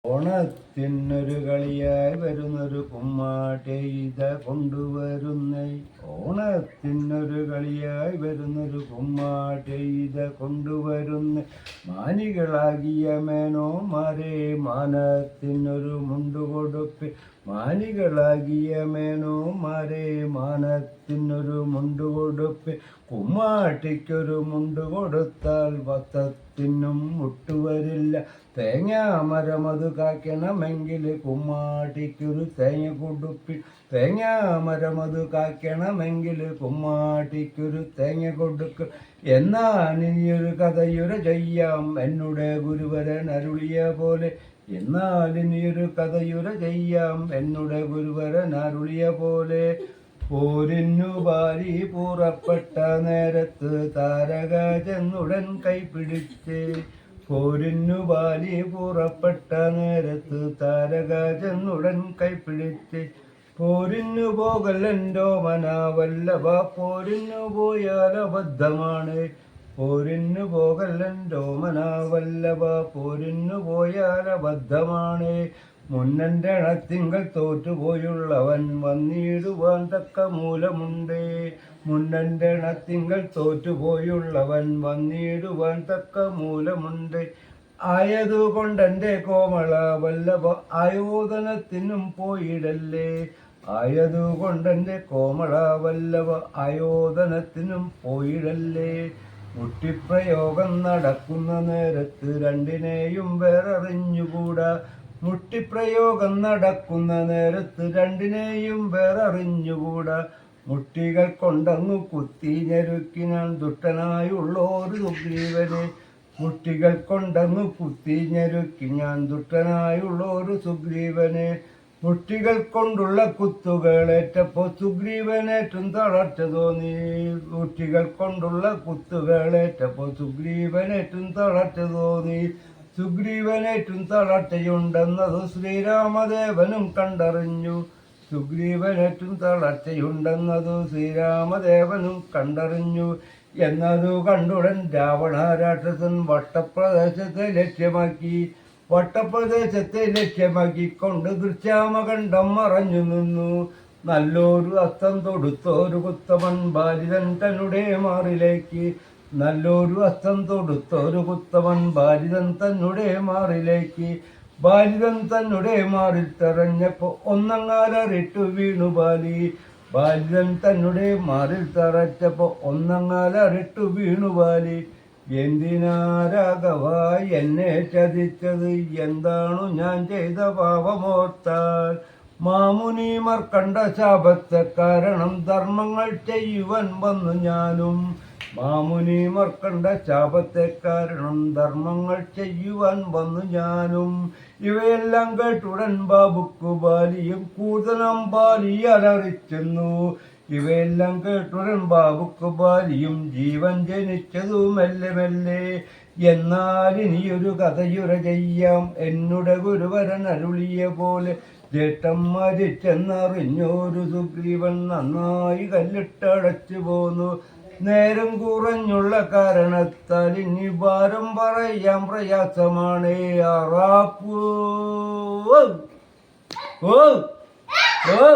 ഓണത്തിനൊരു കളിയായി വരുന്നൊരു കുമ്മാട്ടി ഇത കൊണ്ടുവരുന്നേ. ഓണത്തിനൊരു കളിയായി വരുന്നൊരു കുമ്മാട്ടി ഇത കൊണ്ടുവരുന്നേ. മാനികളാകിയ മേനോന്മാരെ മാനത്തിനൊരു മുണ്ടുകൊടുപ്പി. മാനികളാകിയ മേനോന്മാരെ മാനത്തിനൊരു മുണ്ടുകൊടുപ്പി. കുമ്മാട്ടിക്കൊരു മുണ്ടു കൊടുത്താൽ വത്തത്തിനും മുട്ടുവരില്ല. തേങ്ങാമരമത് കായ്ക്കണമെങ്കിൽ കുമ്മാട്ടിക്കൊരു തേങ്ങ കൊടുപ്പി. തേങ്ങാമരമത് കായ്ക്കണമെങ്കിൽ കുമ്മാട്ടിക്കൊരു തേങ്ങ കൊടുക്കും. എന്നാൽ ഇനിയൊരു കഥയുര ചെയ്യാം എന്നുടെ ഗുരുവരൻ അരുളിയ പോലെ. എന്നാൽ ഇനിയൊരു കഥയുര ചെയ്യാം എന്നുടെ ഗുരുവരൻ അരുളിയ പോലെ. പോരിന്നു ബാലി പുറപ്പെട്ട നേരത്ത് താരക ചെന്നുടൻ കൈപിടിച്ച്. പോരിന്നു ബാലി പുറപ്പെട്ട നേരത്ത് താരക ചെന്നുടൻ കൈപിടിച്ച്. പോരിന്നു പോകലെൻ്റോ മനാവല്ലഭ പോരിന്നു പോയാൽ അബദ്ധമാണ്. പോരിന്നു പോകലെൻ്റോ മനാവല്ലഭ പോരിന്നു പോയാൽ അബദ്ധമാണ്. മുന്നൻ്റെ അണത്തിങ്കൽ തോറ്റുപോയുള്ളവൻ വന്നിടുവാൻ തക്ക മൂലമുണ്ട്. മുന്നൻ്റെ അണത്തിങ്കൽ തോറ്റുപോയുള്ളവൻ വന്നിടുവാൻ തക്ക മൂലമുണ്ട്. ആയതുകൊണ്ടെൻ്റെ കോമള വല്ലഭ ആയോധനത്തിനും പോയിടല്ലേ. ആയതുകൊണ്ടെൻ്റെ കോമള വല്ലഭ ആയോധനത്തിനും പോയിടല്ലേ. മുട്ടിപ്രയോഗം നടക്കുന്ന നേരത്ത് രണ്ടിനെയും വേററിഞ്ഞുകൂടാ. മുട്ടിപ്രയോഗം നടക്കുന്ന നേരത്ത് രണ്ടിനെയും വേററിഞ്ഞുകൂടാ. മുട്ടികൾ കൊണ്ടങ്ങു കുത്തി ഞെരുക്കി ഞാൻ ദുഷ്ടനായുള്ളൊരു സുഗ്രീവനെ. മുട്ടികൾ കൊണ്ടങ്ങു കുത്തി ഞെരുക്കി ഞാൻ ദുഷ്ടനായുള്ളൊരു സുഗ്രീവനെ. മുട്ടികൾ കൊണ്ടുള്ള കുത്തുകളേറ്റപ്പോ സുഗ്രീവനേറ്റും തളർച്ച തോന്നി. മുട്ടികൾ കൊണ്ടുള്ള കുത്തുകളേറ്റപ്പോ സുഗ്രീവനേറ്റും തളർച്ച തോന്നി. സുഗ്രീവനേറ്റും തളർച്ചയുണ്ടെന്നത് ശ്രീരാമദേവനും കണ്ടറിഞ്ഞു. സുഗ്രീവനേറ്റും തളർച്ചയുണ്ടെന്നതു ശ്രീരാമദേവനും കണ്ടറിഞ്ഞു. എന്നതു കണ്ടുടൻ രാവണ രാക്ഷസൻ വട്ടപ്രദേശത്തെ ലക്ഷ്യമാക്കി. വട്ടപ്രദേശത്തെ ലക്ഷ്യമാക്കിക്കൊണ്ട് ദൃശ്യാമകണ്ഠം മറഞ്ഞു നിന്നു. നല്ലൊരു അസ്തം തൊടുത്തൊരു കുത്തമൻ ബാലിതൻ തന്നുടെ മാറിലേക്ക്. നല്ലൊരു അസ്തം തൊടുത്തൊരു കുത്തമൻ ബാലിതൻ തന്നുടെ മാറിലേക്ക്. ബാലിതൻ തന്നുടെ മാറിൽ തെറഞ്ഞപ്പോ ഒന്നങ്ങാലറിട്ടു വീണു ബാലി. ബാലിതൻ തന്നുടെ മാറിൽ തറച്ചപ്പോ ഒന്നങ്ങാലറിട്ടു വീണു ബാലി. എന്തിനാ രാഘവ എന്നെ ചതിച്ചത്, എന്താണു ഞാൻ ചെയ്ത പാപമോർത്താൽ. മാമുനിമാർ കണ്ട ശാപത്തെ കാരണം ധർമ്മങ്ങൾ ചെയ്യുവാൻ വന്നു ഞാനും. മാമുനിമാർ കണ്ട ശാപത്തെ കാരണം ധർമ്മങ്ങൾ ചെയ്യുവാൻ വന്നു ഞാനും. ഇവയെല്ലാം കേട്ടുടൻ ബാബുക്കു ബാലിയും കൂതനം ബാലി അലറിച്ചെന്നു. ഇവയെല്ലാം കേട്ടുടൻ ബാബുക്കു ബാലിയും ജീവൻ ജനിച്ചതു മെല്ലെ മെല്ലെ. എന്നാൽ ഇനിയൊരു കഥയുര ചെയ്യാം എന്നുടെ ഗുരുവരൻ അരുളിയ പോലെ. ജേട്ടം മരിച്ചെന്നറിഞ്ഞൊരു സുഗ്രീവൻ നന്നായി കല്ലിട്ടടച്ചു പോന്നു. നേരം കുറഞ്ഞുള്ള കാരണത്താൽ ഇനി ഭാരം പറയാൻ പ്രയാസമാണ്. ആറാപ്പൂ ഓ ഓ